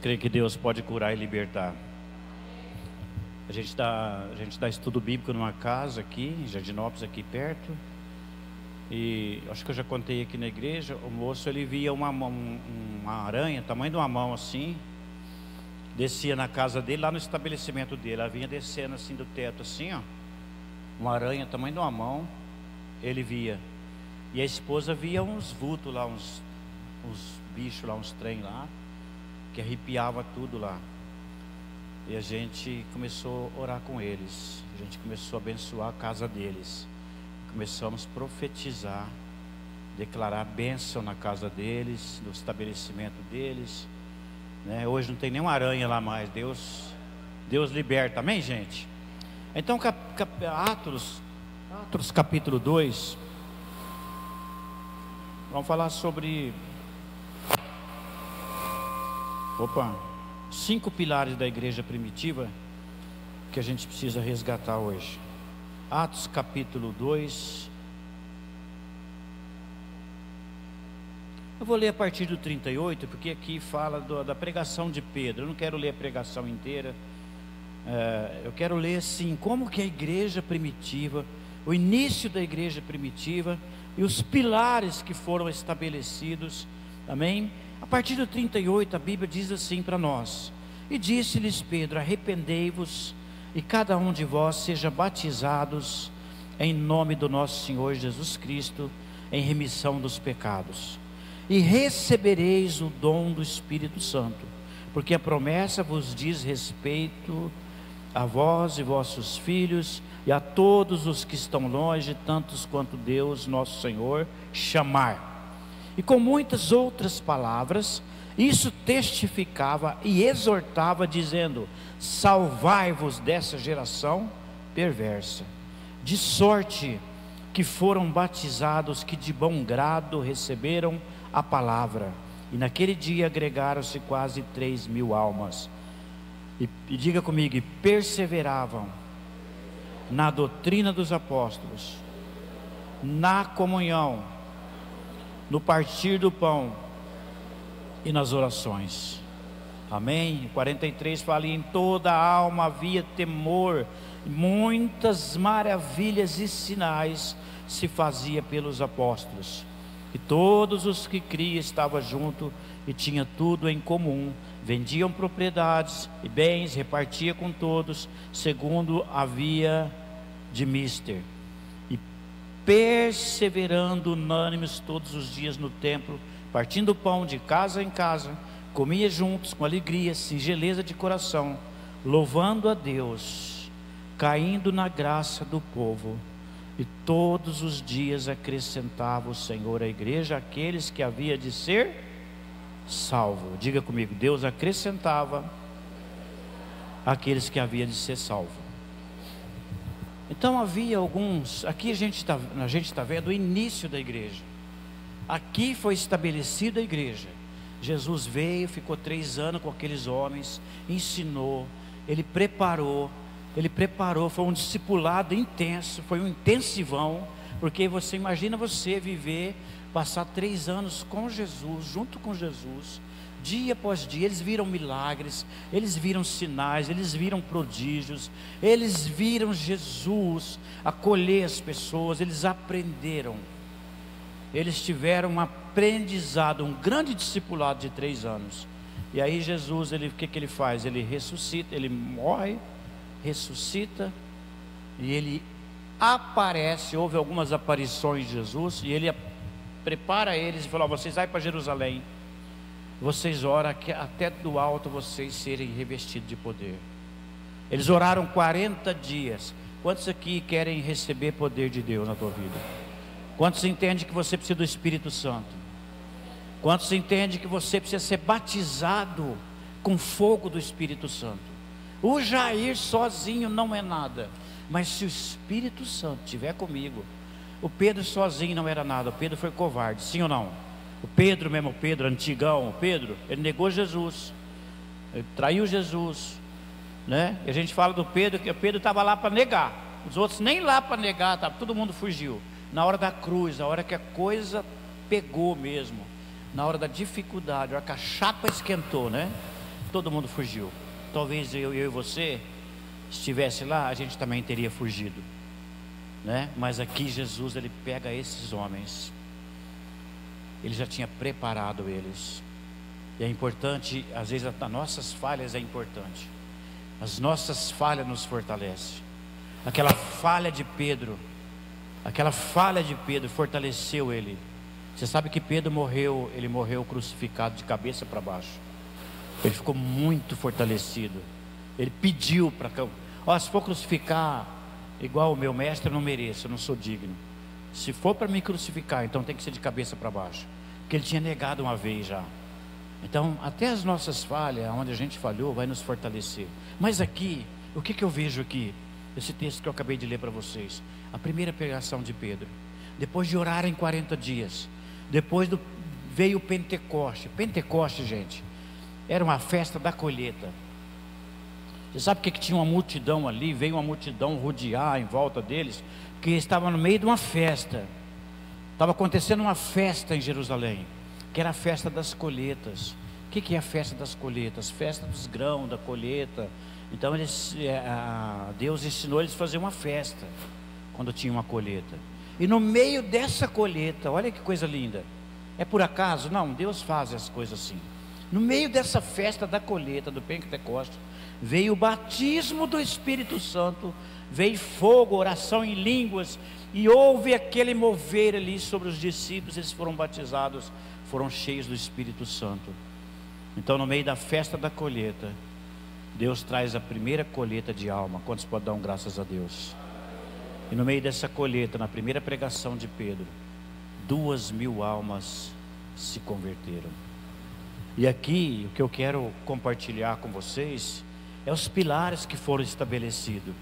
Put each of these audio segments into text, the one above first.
Creio que Deus pode curar e libertar. A gente dá estudo bíblico numa casa aqui, em Jardinópolis, aqui perto. E acho que eu já contei aqui na igreja. O moço, ele via uma aranha, tamanho de uma mão assim, descia na casa dele, lá no estabelecimento dele. Ela vinha descendo assim do teto, assim, ó. Uma aranha, tamanho de uma mão, ele via. E a esposa via uns vultos lá, uns bichos lá, uns trem lá, que arrepiava tudo lá. E a gente começou a orar com eles. A gente começou a abençoar a casa deles. Começamos a profetizar, declarar bênção na casa deles, no estabelecimento deles, né? Hoje não tem nenhuma aranha lá mais. Deus liberta, amém, gente? Então, Atos capítulo 2, vamos falar sobre 5 pilares da igreja primitiva que a gente precisa resgatar hoje. Atos capítulo 2. Eu vou ler a partir do 38, porque aqui fala da pregação de Pedro. Eu não quero ler a pregação inteira. Eu quero ler assim, como que a igreja primitiva, o início da igreja primitiva e os pilares que foram estabelecidos, amém? A partir do 38 a Bíblia diz assim para nós: e disse-lhes Pedro: arrependei-vos e cada um de vós seja batizados em nome do nosso Senhor Jesus Cristo, em remissão dos pecados, e recebereis o dom do Espírito Santo, porque a promessa vos diz respeito a vós e vossos filhos, e a todos os que estão longe, tantos quanto Deus nosso Senhor chamar. E com muitas outras palavras, isso testificava e exortava, dizendo: salvai-vos dessa geração perversa. De sorte que foram batizados que de bom grado receberam a palavra. E naquele dia agregaram-se quase 3.000 almas. E diga comigo: e perseveravam na doutrina dos apóstolos, na comunhão, no partir do pão e nas orações. Amém? 43 fala: e em toda a alma havia temor, muitas maravilhas e sinais se fazia pelos apóstolos. E todos os que criam estavam juntos e tinham tudo em comum, vendiam propriedades e bens, repartia com todos, segundo havia de mister. E perseverando unânimes todos os dias no templo, partindo o pão de casa em casa, comia juntos com alegria, singeleza de coração, louvando a Deus, caindo na graça do povo. E todos os dias acrescentava o Senhor à igreja aqueles que havia de ser salvo. Diga comigo: Deus acrescentava aqueles que havia de ser salvo. Então havia alguns, aqui a gente está vendo o início da igreja. Aqui foi estabelecida a igreja. Jesus veio, ficou 3 anos com aqueles homens, ensinou, ele preparou, foi um discipulado intenso, foi um intensivão, porque você imagina você viver, passar 3 anos com Jesus, junto com Jesus, dia após dia. Eles viram milagres, eles viram sinais, eles viram prodígios, eles viram Jesus acolher as pessoas, eles aprenderam, eles tiveram um aprendizado, um grande discipulado de 3 anos. E aí Jesus, o que ele faz? Ele ressuscita, ele morre, ressuscita, e ele aparece. Houve algumas aparições de Jesus, e ele prepara eles e fala: vocês vai para Jerusalém, vocês oram que até do alto vocês serem revestidos de poder. Eles oraram 40 dias. Quantos aqui querem receber poder de Deus na tua vida? Quantos entendem que você precisa do Espírito Santo? Quantos entendem que você precisa ser batizado com fogo do Espírito Santo? O Jair sozinho não é nada, mas se o Espírito Santo estiver comigo. O Pedro sozinho não era nada, o Pedro foi covarde, sim ou não? O Pedro mesmo, o Pedro antigão, o Pedro, ele negou Jesus, ele traiu Jesus, né? E a gente fala do Pedro, que o Pedro estava lá para negar, os outros nem lá para negar, todo mundo fugiu. Na hora da cruz, a hora que a coisa pegou mesmo, na hora da dificuldade, a hora que a chapa esquentou, né? todo mundo fugiu. Talvez eu e você estivesse lá, a gente também teria fugido, né? Mas aqui Jesus, ele pega esses homens, ele já tinha preparado eles. E é importante, às vezes as nossas falhas é importante. As nossas falhas nos fortalecem. Aquela falha de Pedro fortaleceu ele. Você sabe que Pedro morreu, ele morreu crucificado de cabeça para baixo. Ele ficou muito fortalecido. Ele pediu para que, se for crucificar igual o meu mestre, eu não mereço, eu não sou digno. Se for para me crucificar, então tem que ser de cabeça para baixo, porque ele tinha negado uma vez já. Então até as nossas falhas, onde a gente falhou, vai nos fortalecer. Mas aqui, o que eu vejo aqui? Esse texto que eu acabei de ler para vocês, a primeira pregação de Pedro, depois de orar em 40 dias, veio o Pentecoste. Pentecoste, gente, era uma festa da colheita. Você sabe que tinha uma multidão ali? Veio uma multidão rodear em volta deles, porque estavam no meio de uma festa. Estava acontecendo uma festa em Jerusalém, que era a festa das colheitas. O que é a festa das colheitas? Festa dos grãos, da colheita. Então Deus ensinou eles a fazer uma festa quando tinha uma colheita. E no meio dessa colheita, olha que coisa linda. É por acaso? Não, Deus faz as coisas assim. No meio dessa festa da colheita, do Pentecostes, veio o batismo do Espírito Santo, veio fogo, oração em línguas, e houve aquele mover ali sobre os discípulos. Eles foram batizados, foram cheios do Espírito Santo. Então no meio da festa da colheita, Deus traz a primeira colheita de alma. Quantos podem dar graças a Deus? E no meio dessa colheita, na primeira pregação de Pedro, 2.000 almas se converteram. E aqui, o que eu quero compartilhar com vocês, é os pilares que foram estabelecidos.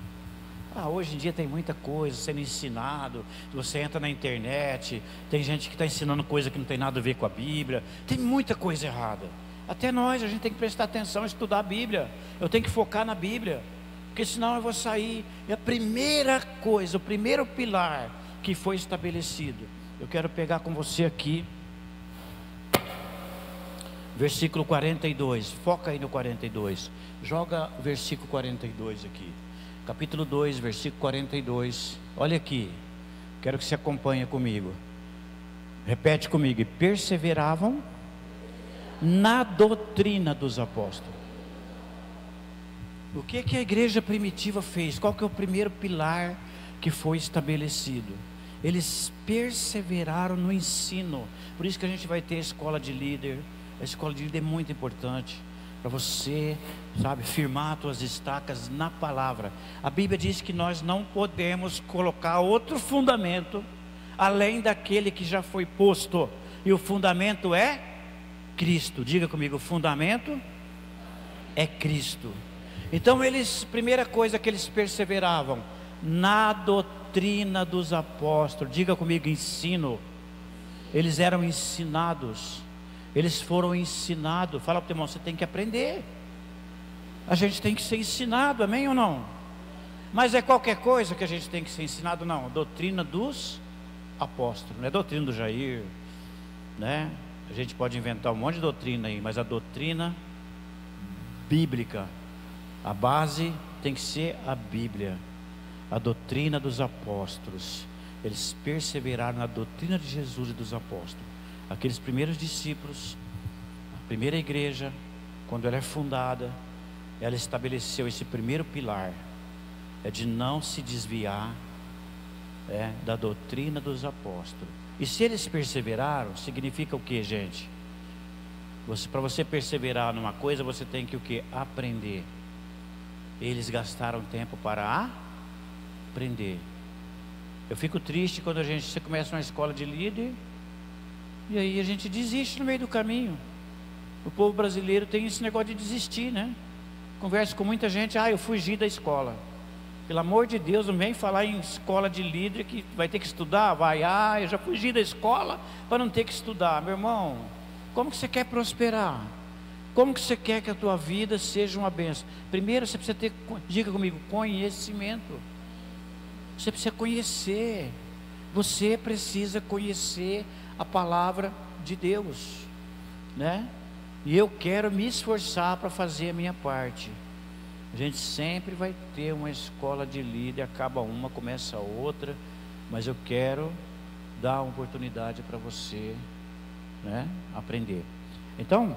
Hoje em dia tem muita coisa sendo ensinado. Você entra na internet, tem gente que está ensinando coisa que não tem nada a ver com a Bíblia. Tem muita coisa errada. Até nós, a gente tem que prestar atenção, estudar a Bíblia. Eu tenho que focar na Bíblia, porque senão eu vou sair. E a primeira coisa, o primeiro pilar que foi estabelecido, eu quero pegar com você aqui, versículo 42. Foca aí no 42. Joga o versículo 42 aqui. Capítulo 2, versículo 42. Olha aqui. Quero que você acompanhe comigo. Repete comigo. Perseveravam na doutrina dos apóstolos. O que a igreja primitiva fez? Qual que é o primeiro pilar que foi estabelecido? Eles perseveraram no ensino. Por isso que a gente vai ter a escola de líder. A escola de líder é muito importante para você, firmar as tuas estacas na palavra. A Bíblia diz que nós não podemos colocar outro fundamento além daquele que já foi posto. E o fundamento é Cristo. Diga comigo, o fundamento é Cristo. Então primeira coisa que eles perseveravam na doutrina dos apóstolos. Diga comigo, ensino. Eles eram ensinados. Eles foram ensinados. Fala para o teu irmão, você tem que aprender. A gente tem que ser ensinado, amém ou não? Mas é qualquer coisa que a gente tem que ser ensinado? Não, a doutrina dos apóstolos. Não é doutrina do Jair, né? A gente pode inventar um monte de doutrina aí, mas a doutrina bíblica, a base tem que ser a Bíblia. A doutrina dos apóstolos. Eles perseveraram na doutrina de Jesus e dos apóstolos. Aqueles primeiros discípulos, a primeira igreja, quando ela é fundada, ela estabeleceu esse primeiro pilar, é de não se desviar da doutrina dos apóstolos. E se eles perseveraram, significa o que, gente? Para você perseverar numa coisa, você tem que o que? Aprender. Eles gastaram tempo para aprender. Eu fico triste quando você começa uma escola de líder e aí a gente desiste no meio do caminho. O povo brasileiro tem esse negócio de desistir, né? Converso com muita gente, eu fugi da escola. Pelo amor de Deus, não vem falar em escola de líder que vai ter que estudar. Eu já fugi da escola para não ter que estudar. Meu irmão, como que você quer prosperar? Como que você quer que a tua vida seja uma bênção? Primeiro você precisa ter, diga comigo, conhecimento. Você precisa conhecer. Você precisa conhecer a palavra de Deus, né? E eu quero me esforçar para fazer a minha parte. A gente sempre vai ter uma escola de líder, acaba uma, começa a outra, mas eu quero dar uma oportunidade para você, né, aprender. Então,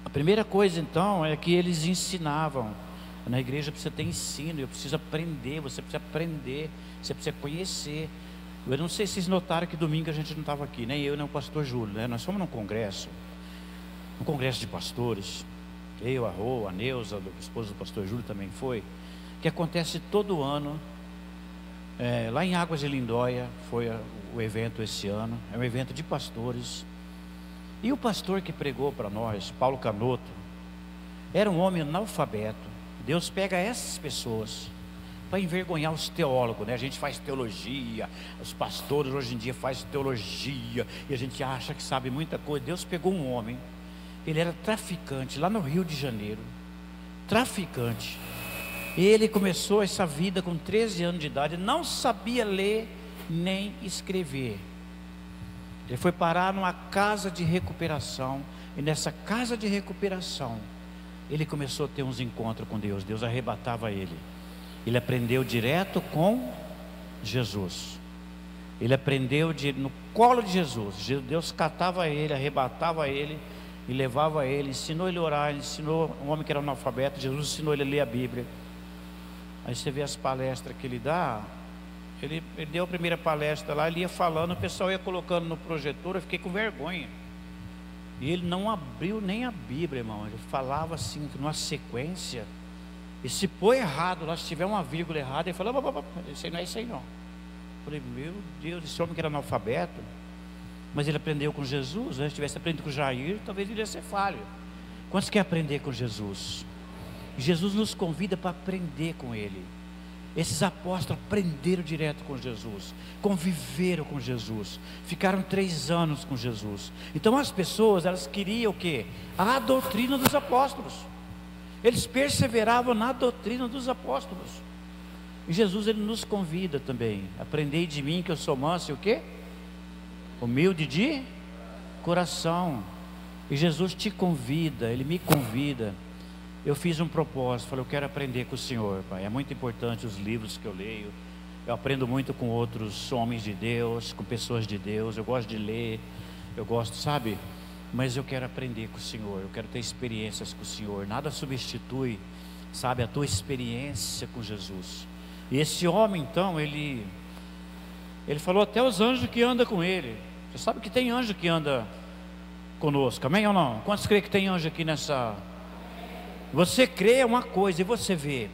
a primeira coisa então é que eles ensinavam. Na igreja precisa ter ensino, eu preciso aprender, você precisa aprender, você precisa conhecer. Eu não sei se vocês notaram que domingo a gente não estava aqui, nem eu nem o pastor Júlio, né? Nós fomos num congresso de pastores, eu, a Rô, a Neuza, a esposa do pastor Júlio também foi, que acontece todo ano, lá em Águas de Lindóia, foi o evento esse ano, é um evento de pastores, e o pastor que pregou para nós, Paulo Canoto, era um homem analfabeto. Deus pega essas pessoas para envergonhar os teólogos, né? A gente faz teologia, os pastores hoje em dia fazem teologia, e a gente acha que sabe muita coisa. Deus pegou um homem, ele era traficante lá no Rio de Janeiro, traficante. Ele começou essa vida com 13 anos de idade, não sabia ler nem escrever. Ele foi parar numa casa de recuperação, e nessa casa de recuperação ele começou a ter uns encontros com Deus. Deus arrebatava ele. Ele aprendeu direto com Jesus. Ele aprendeu no colo de Jesus. Deus catava ele, arrebatava ele e levava ele, ensinou ele a orar, ensinou um homem que era analfabeto. Jesus ensinou ele a ler a Bíblia. Aí você vê as palestras que ele dá. Ele deu a primeira palestra lá, ele ia falando, o pessoal ia colocando no projetor, eu fiquei com vergonha. E ele não abriu nem a Bíblia, irmão. Ele falava assim, numa sequência. E se pôr errado lá, se tiver uma vírgula errada, ele falou: isso aí não é isso aí não. Eu falei: meu Deus, esse homem que era analfabeto, mas ele aprendeu com Jesus, né? Se tivesse aprendido com Jair, talvez ele ia ser falho. Quantos querem aprender com Jesus? Jesus nos convida para aprender com Ele. Esses apóstolos aprenderam direto com Jesus, conviveram com Jesus, ficaram 3 anos com Jesus. Então as pessoas, elas queriam o quê? A doutrina dos apóstolos. Eles perseveravam na doutrina dos apóstolos. E Jesus, ele nos convida também: aprendei de mim que eu sou manso e o quê? Humilde de coração. E Jesus te convida, ele me convida. Eu fiz um propósito, falei: eu quero aprender com o Senhor, Pai. É muito importante os livros que eu leio. Eu aprendo muito com outros homens de Deus, com pessoas de Deus. Eu gosto de ler, eu gosto, sabe? Mas eu quero aprender com o Senhor, eu quero ter experiências com o Senhor. Nada substitui, sabe, a tua experiência com Jesus. E esse homem então, ele falou até os anjos que andam com ele. Você sabe que tem anjo que anda conosco, amém ou não? Quantos creem que tem anjo aqui nessa... Você crê é uma coisa e você vê.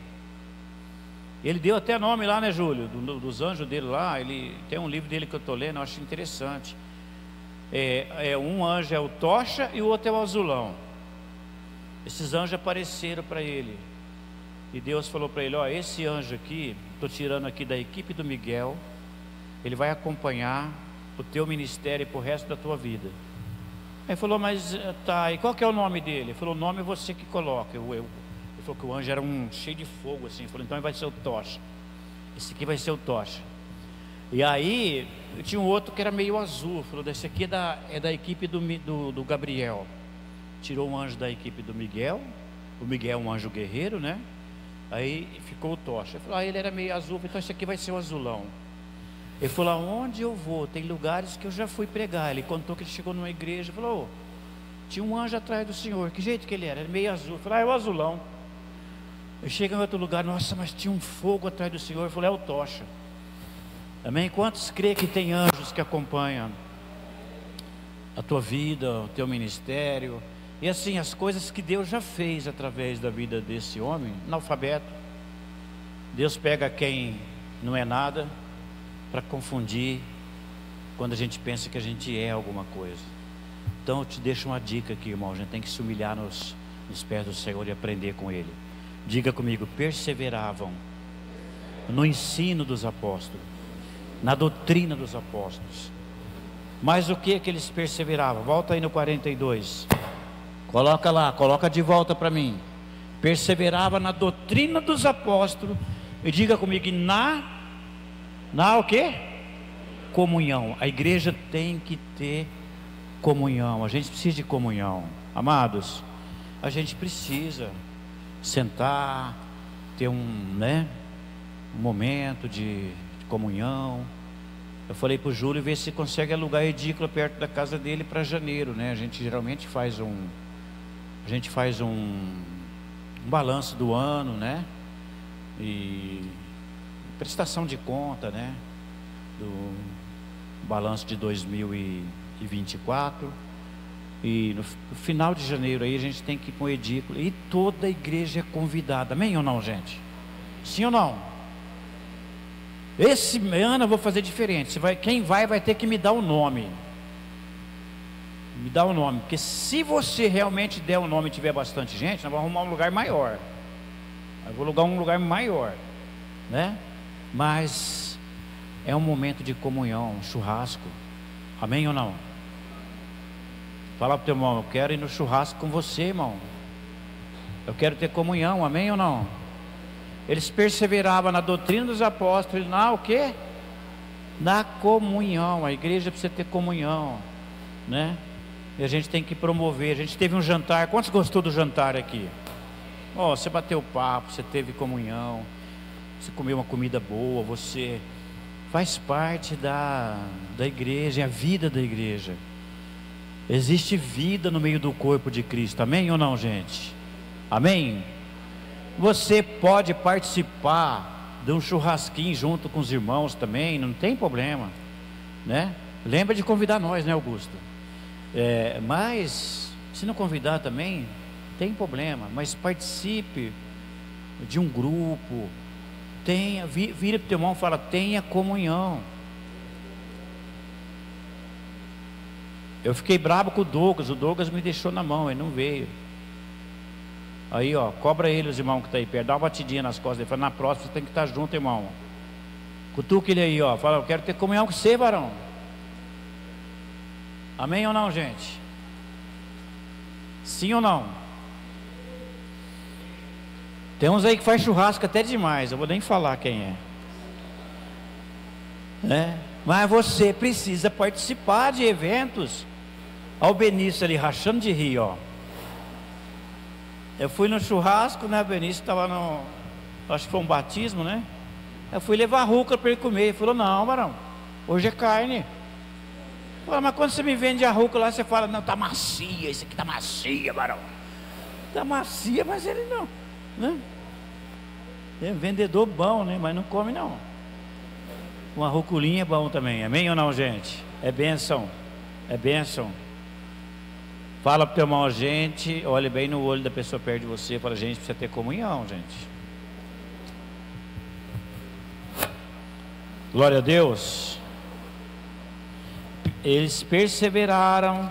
Ele deu até nome lá, né, Júlio? Dos anjos dele lá. Ele tem um livro dele que eu estou lendo, eu acho interessante. Um anjo é o Tocha e o outro é o Azulão. Esses anjos apareceram para ele. E Deus falou para ele: ó, esse anjo aqui, estou tirando aqui da equipe do Miguel. Ele vai acompanhar o teu ministério para o resto da tua vida. Aí falou: mas tá, e qual que é o nome dele? Ele falou: o nome é você que coloca. Ele falou que o anjo era cheio de fogo assim. Ele falou: então vai ser o Tocha. Esse aqui vai ser o Tocha. E aí tinha um outro que era meio azul. Falou: esse aqui é da equipe do Gabriel. Tirou um anjo da equipe do Miguel. O Miguel é um anjo guerreiro, né? Aí ficou o Tocha. Ele falou: ele era meio azul, então esse aqui vai ser o Azulão. Ele falou: aonde eu vou, tem lugares que eu já fui pregar. Ele contou que ele chegou numa igreja e falou: tinha um anjo atrás do Senhor. Que jeito que ele era? Era meio azul. Ele falou: é o Azulão. Eu cheguei em outro lugar: nossa, mas tinha um fogo atrás do Senhor. Ele falou: é o Tocha. Amém? Quantos crê que tem anjos que acompanham a tua vida, o teu ministério? E assim, as coisas que Deus já fez através da vida desse homem analfabeto. Deus pega quem não é nada para confundir quando a gente pensa que a gente é alguma coisa. Então eu te deixo uma dica aqui, irmão. A gente tem que se humilhar nos pés do Senhor e aprender com Ele. Diga comigo: perseveravam no ensino dos apóstolos, na doutrina dos apóstolos. Mas o que eles perseveravam? Volta aí no 42. Coloca lá, coloca de volta para mim. Perseverava na doutrina dos apóstolos. E diga comigo: na o quê? Comunhão. A igreja tem que ter comunhão, a gente precisa de comunhão. Amados, a gente precisa sentar, ter um momento de comunhão. Eu falei para o Júlio ver se consegue alugar a edícula perto da casa dele para janeiro, né? A gente geralmente faz um balanço do ano, né? E prestação de conta, né? Do balanço de 2024. E no final de janeiro aí a gente tem que ir com edícula. E toda a igreja é convidada. Amém ou não, gente? Sim ou não? Esse ano eu vou fazer diferente. Quem vai ter que me dar o nome. Me dá o nome. Porque se você realmente der o nome e tiver bastante gente, nós vamos arrumar um lugar maior. Eu vou alugar um lugar maior, né? Mas é um momento de comunhão, um churrasco. Amém ou não? Fala para o teu irmão: eu quero ir no churrasco com você, irmão. Eu quero ter comunhão. Amém ou não? Eles perseveravam na doutrina dos apóstolos, o quê? Na comunhão. A igreja precisa ter comunhão, né? E a gente tem que promover. A gente teve um jantar. Quantos gostou do jantar aqui? Você bateu papo, você teve comunhão, você comeu uma comida boa, você faz parte da igreja, é a vida da igreja. Existe vida no meio do corpo de Cristo. Amém ou não, gente? Amém? Você pode participar de um churrasquinho junto com os irmãos também, não tem problema, né? Lembra de convidar nós, né, Augusto? Mas se não convidar também, tem problema. Mas participe de um grupo, vira para o teu irmão e fala: tenha comunhão. Eu fiquei bravo com o Douglas me deixou na mão, ele não veio. Aí, cobra ele, os irmãos que estão aí perto, dá uma batidinha nas costas. Ele fala: na próxima você tem que estar junto, irmão. Cutuca ele aí, fala: eu quero ter comunhão com você, varão. Amém ou não, gente? Sim ou não? Tem uns aí que faz churrasco até demais, eu vou nem falar quem é, né? Mas você precisa participar de eventos. Olha o Benício ali rachando de rir, Eu fui no churrasco, né? O Benício estava acho que foi um batismo, né? Eu fui levar a rúcula para ele comer. Ele falou: não, varão, hoje é carne. Eu falei: mas quando você me vende a rúcula lá, você fala: não, tá macia, isso aqui tá macia, varão. Tá macia, mas ele não, né? É vendedor bom, né? Mas não come não. Uma ruculinha é bom também. Amém ou não, gente? É bênção. É bênção. Fala para o teu irmão: gente, olhe bem no olho da pessoa perto de você. Fala: gente, precisa ter comunhão, gente. Glória a Deus. Eles perseveraram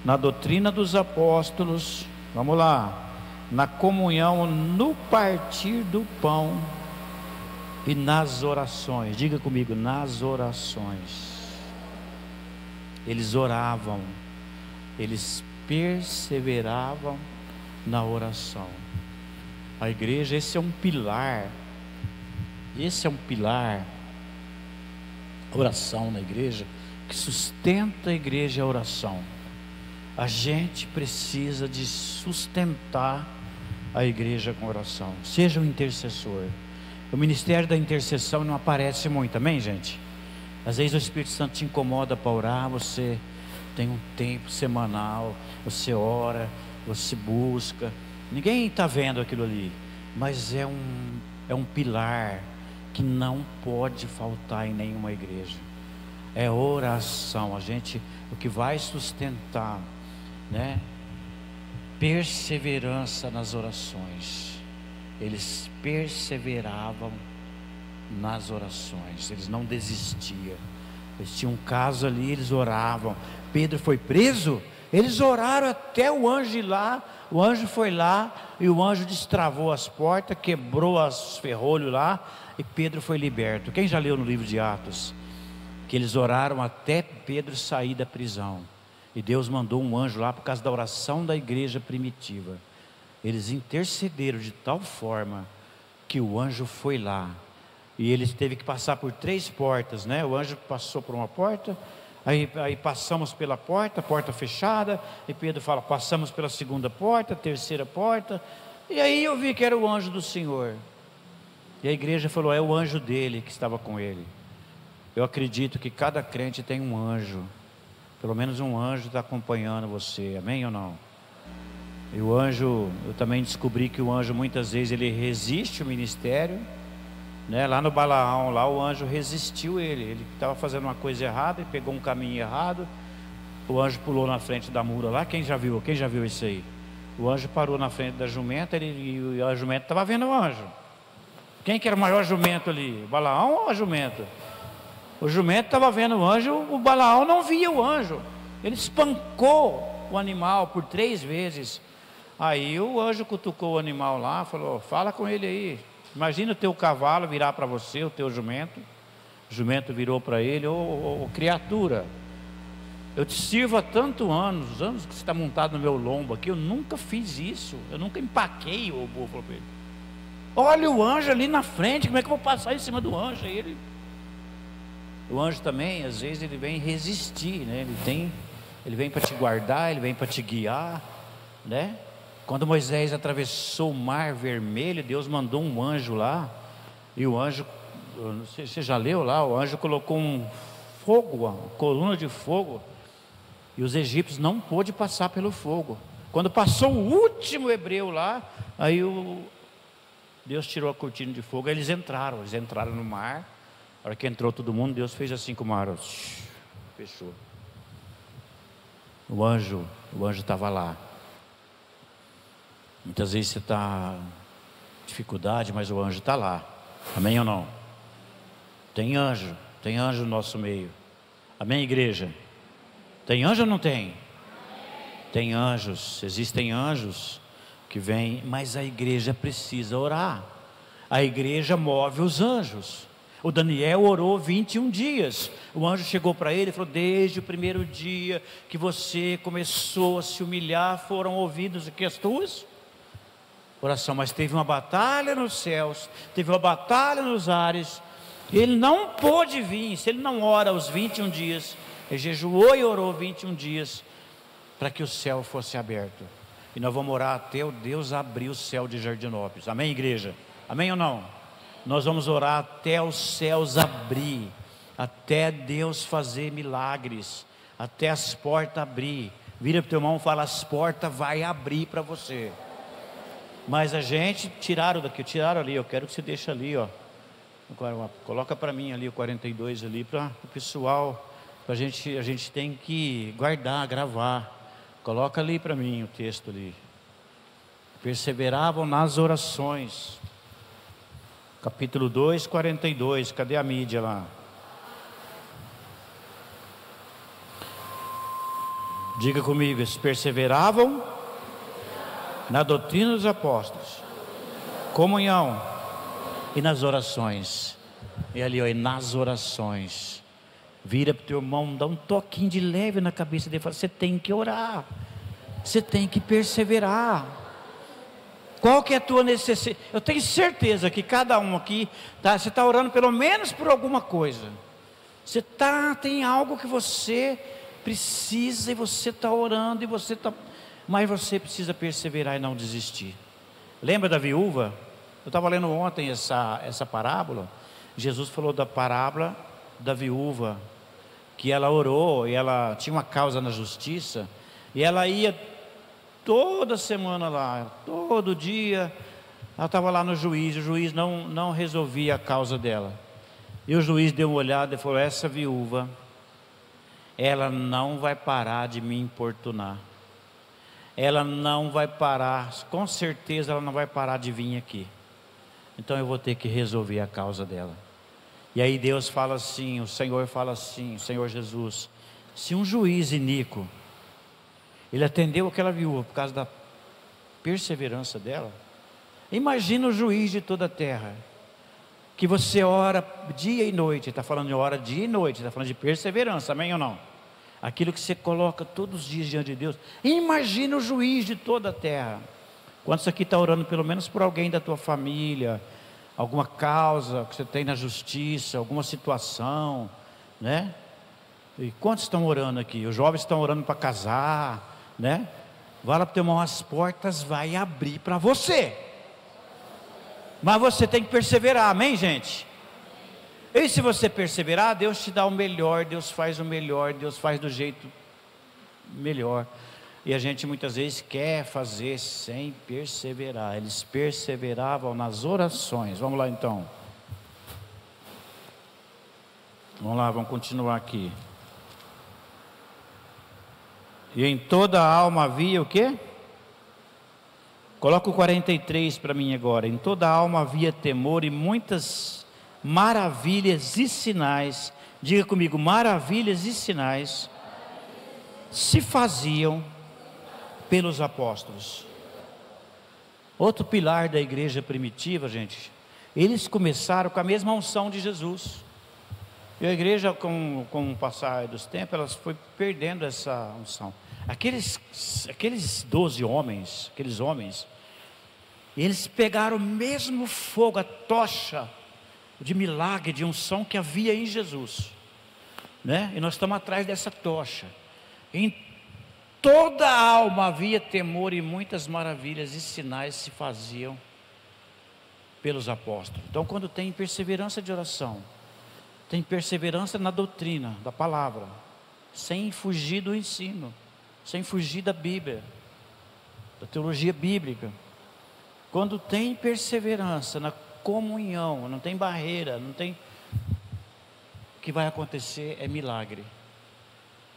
na doutrina dos apóstolos. Vamos lá. Na comunhão, no partir do pão e nas orações. Diga comigo: nas orações. Eles oravam. Eles perseveravam na oração. A igreja, esse é um pilar. Esse é um pilar. A oração na igreja, que sustenta a igreja, é a oração. A gente precisa de sustentar a igreja com oração. Seja um intercessor. O ministério da intercessão não aparece muito, amém, gente? Às vezes o Espírito Santo te incomoda para orar, você tem um tempo semanal, você ora, você busca. Ninguém está vendo aquilo ali, mas é um pilar que não pode faltar em nenhuma igreja. É oração. O que vai sustentar, né? Perseverança nas orações. Eles perseveravam nas orações. Eles não desistiam. Eles tinham um caso ali, eles oravam. Pedro foi preso, eles oraram até o anjo ir lá. O anjo foi lá e o anjo destravou as portas, quebrou os ferrolhos lá, e Pedro foi liberto. Quem já leu no livro de Atos? Que eles oraram até Pedro sair da prisão. E Deus mandou um anjo lá por causa da oração da igreja primitiva. Eles intercederam de tal forma que o anjo foi lá. E eles teve que passar por 3 portas, né? O anjo passou por uma porta, Aí passamos pela porta, porta fechada. E Pedro fala, passamos pela segunda porta, terceira porta. E aí eu vi que era o anjo do Senhor. E a igreja falou, é o anjo dele que estava com ele. Eu acredito que cada crente tem um anjo. Pelo menos um anjo está acompanhando você, amém ou não? E o anjo, eu também descobri que o anjo muitas vezes ele resiste o ministério, né? Lá no Balaão, lá o anjo resistiu ele estava fazendo uma coisa errada e pegou um caminho errado. O anjo pulou na frente da mula lá, quem já viu isso aí? O anjo parou na frente da jumenta e a jumenta estava vendo o anjo. Quem que era o maior jumento ali? O Balaão ou a jumenta? O jumento estava vendo o anjo, o Balaão não via o anjo. Ele espancou o animal por 3 vezes. Aí o anjo cutucou o animal lá, falou, fala com ele aí. Imagina o teu cavalo virar para você, o teu jumento. O jumento virou para ele, ô criatura, eu te sirvo há tantos anos que você está montado no meu lombo aqui, eu nunca fiz isso, eu nunca empaquei o búfalo para ele. Olha o anjo ali na frente, como é que eu vou passar em cima do anjo? Aí o anjo também, às vezes, ele vem resistir, né? Ele vem para te guardar, ele vem para te guiar, né? Quando Moisés atravessou o mar vermelho, Deus mandou um anjo lá, e o anjo, você já leu lá, o anjo colocou um fogo, uma coluna de fogo, e os egípcios não pôde passar pelo fogo. Quando passou o último hebreu lá, aí Deus tirou a cortina de fogo, aí eles entraram no mar. A hora que entrou todo mundo, Deus fez assim com o mar, fechou. O anjo estava lá. Muitas vezes você está em dificuldade, mas o anjo está lá, amém ou não? Tem anjo no nosso meio, amém, igreja? Tem anjo ou não tem? Tem anjos, existem anjos que vêm, mas a igreja precisa orar. A igreja move os anjos. O Daniel orou 21 dias. O anjo chegou para ele e falou, desde o primeiro dia que você começou a se humilhar, foram ouvidas aqui as tuas oração, mas teve uma batalha nos céus, teve uma batalha nos ares, ele não pôde vir. Se ele não ora os 21 dias, ele jejuou e orou 21 dias, para que o céu fosse aberto, e nós vamos orar até o Deus abrir o céu de Jardinópolis, amém, igreja? Amém ou não? Nós vamos orar até os céus abrir, até Deus fazer milagres, até as portas abrir. Vira para o teu irmão e fala, as portas vai abrir para você. Mas a gente, tiraram ali, eu quero que você deixe ali, ó. Coloca para mim ali o 42 ali, para o pessoal, a gente tem que guardar, gravar. Coloca ali para mim o texto ali. Perseveravam nas orações. Capítulo 2, 42, cadê a mídia lá? Diga comigo, eles perseveravam na doutrina dos apóstolos, comunhão e nas orações. E ali, ó, e nas orações. Vira para o teu irmão, dá um toquinho de leve na cabeça dele, fala, você tem que orar, você tem que perseverar. Qual que é a tua necessidade? Eu tenho certeza que cada um aqui, você está orando pelo menos por alguma coisa. Tem algo que você precisa, e você está orando, mas você precisa perseverar e não desistir. Lembra da viúva? Eu estava lendo ontem essa parábola. Jesus falou da parábola da viúva, que ela orou, e ela tinha uma causa na justiça, e ela ia toda semana lá, todo dia, ela estava lá no juiz, o juiz não resolvia a causa dela, e o juiz deu uma olhada e falou, essa viúva, ela não vai parar de me importunar, ela não vai parar, com certeza ela não vai parar de vir aqui, então eu vou ter que resolver a causa dela. E aí Deus fala assim, o Senhor fala assim, o Senhor Jesus, se um juiz iníquo, ele atendeu aquela viúva por causa da perseverança dela, imagina o juiz de toda a terra, que você ora dia e noite, está falando de hora dia e noite, está falando de perseverança, amém ou não? Aquilo que você coloca todos os dias diante de Deus, imagina o juiz de toda a terra. Quantos aqui está orando pelo menos por alguém da tua família, alguma causa que você tem na justiça, alguma situação, né? E quantos estão orando aqui? Os jovens estão orando para casar, né? Vai lá para teu irmão, as portas vai abrir para você. Mas você tem que perseverar, amém, gente? E se você perseverar, Deus te dá o melhor, Deus faz o melhor, Deus faz do jeito melhor. E a gente muitas vezes quer fazer sem perseverar. Eles perseveravam nas orações. Vamos lá então. Vamos lá, vamos continuar aqui. E em toda a alma havia o quê? Coloca o 43 para mim agora. Em toda a alma havia temor e muitas maravilhas e sinais. Diga comigo, maravilhas e sinais se faziam pelos apóstolos. Outro pilar da igreja primitiva, gente, eles começaram com a mesma unção de Jesus. E a igreja, com o passar dos tempos, ela foi perdendo essa unção. Aqueles 12 homens, eles pegaram o mesmo fogo, a tocha de milagre, de unção que havia em Jesus, né? E nós estamos atrás dessa tocha. Em toda a alma havia temor e muitas maravilhas e sinais se faziam pelos apóstolos. Então, quando tem perseverança de oração, tem perseverança na doutrina da palavra, sem fugir do ensino, sem fugir da Bíblia, da teologia bíblica. Quando tem perseverança na comunhão, não tem barreira, não tem. O que vai acontecer é milagre.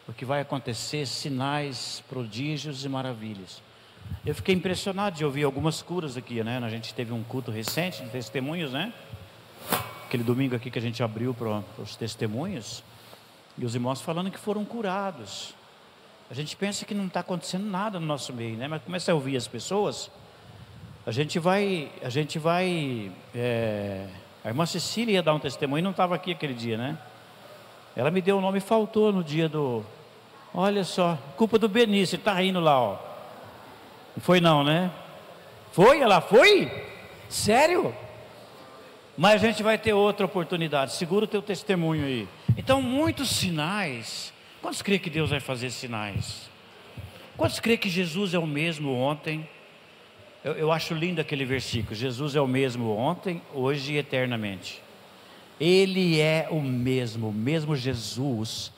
O que vai acontecer é sinais, prodígios e maravilhas. Eu fiquei impressionado de ouvir algumas curas aqui, né? A gente teve um culto recente de testemunhos, né? Aquele domingo aqui que a gente abriu para os testemunhos, e os irmãos falando que foram curados. A gente pensa que não está acontecendo nada no nosso meio, né? Mas começa a ouvir as pessoas, a irmã Cecília ia dar um testemunho, não estava aqui aquele dia, né? Ela me deu o nome e faltou no dia do... Olha só, culpa do Benício, ele está rindo lá, ó. Não foi não, né? Foi? Ela foi? Sério? Mas a gente vai ter outra oportunidade. Segura o teu testemunho aí. Então, muitos sinais. Quantos creem que Deus vai fazer sinais? Quantos creem que Jesus é o mesmo ontem? Eu acho lindo aquele versículo. Jesus é o mesmo ontem, hoje e eternamente. Ele é o mesmo Jesus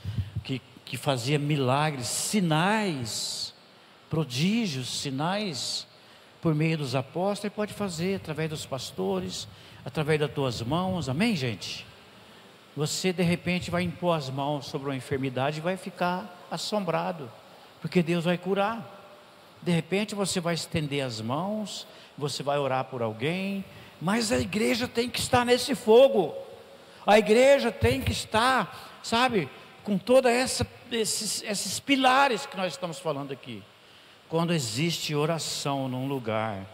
que fazia milagres, sinais, prodígios, sinais por meio dos apóstolos. Ele pode fazer através dos pastores, através das tuas mãos, amém, gente? Você de repente vai impor as mãos sobre uma enfermidade e vai ficar assombrado, porque Deus vai curar. De repente você vai estender as mãos, você vai orar por alguém, mas a igreja tem que estar nesse fogo. A igreja tem que estar, sabe, com toda esses pilares que nós estamos falando aqui. Quando existe oração num lugar,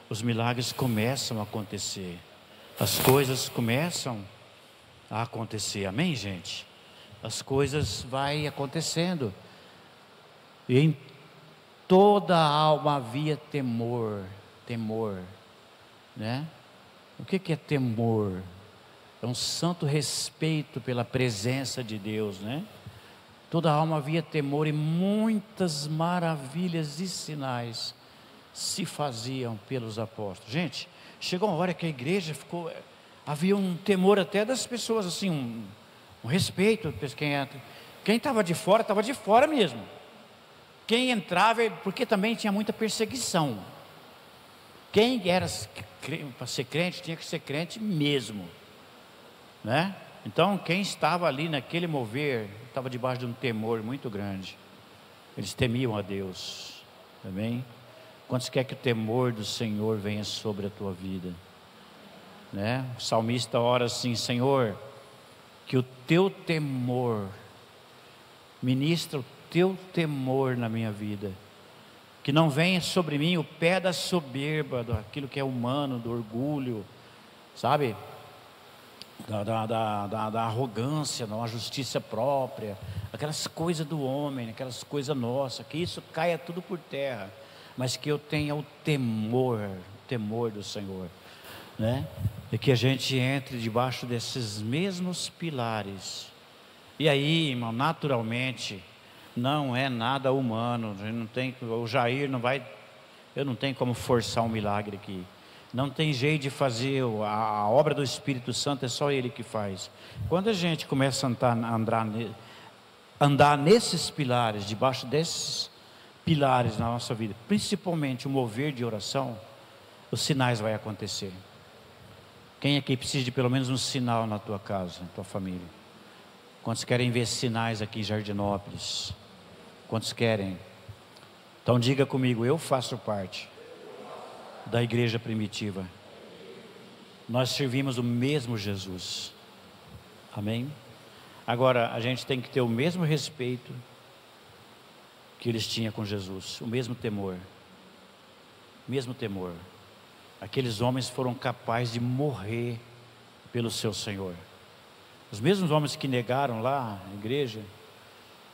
os milagres começam a acontecer. As coisas começam a acontecer, amém, gente? As coisas vão acontecendo. E em toda a alma havia temor, né? O que é temor? É um santo respeito pela presença de Deus, né? Toda a alma havia temor e muitas maravilhas e sinais se faziam pelos apóstolos. Gente, chegou uma hora que a igreja havia um temor até das pessoas, assim, um respeito. Quem estava de fora mesmo. Quem entrava, porque também tinha muita perseguição. Quem era para ser crente, tinha que ser crente mesmo, né? Então, quem estava ali naquele mover, estava debaixo de um temor muito grande. Eles temiam a Deus, amém? Quantos quer que o temor do Senhor venha sobre a tua vida, né? O salmista ora assim: Senhor, que o teu temor, ministra o teu temor na minha vida, que não venha sobre mim o pé da soberba, daquilo que é humano, do orgulho, sabe? Da arrogância, da justiça própria, aquelas coisas do homem, aquelas coisas nossas, que isso caia tudo por terra, mas que eu tenha o temor do Senhor, né? E que a gente entre debaixo desses mesmos pilares E aí, irmão, naturalmente, não é nada humano. Não tem, o Jair não vai, eu não tenho como forçar um milagre aqui. Não tem jeito de fazer, a obra do Espírito Santo é só Ele que faz. Quando a gente começa a andar nesses pilares, debaixo desses pilares na nossa vida, principalmente o mover de oração, os sinais vão acontecer. Quem aqui precisa de pelo menos um sinal na tua casa, na tua família? Quantos querem ver sinais aqui em Jardinópolis? Quantos querem? Então diga comigo, eu faço parte da igreja primitiva. Nós servimos o mesmo Jesus. Amém? Agora, a gente tem que ter o mesmo respeito que eles tinham com Jesus, o mesmo temor. Mesmo temor. Aqueles homens foram capazes de morrer pelo seu Senhor. Os mesmos homens que negaram lá na igreja,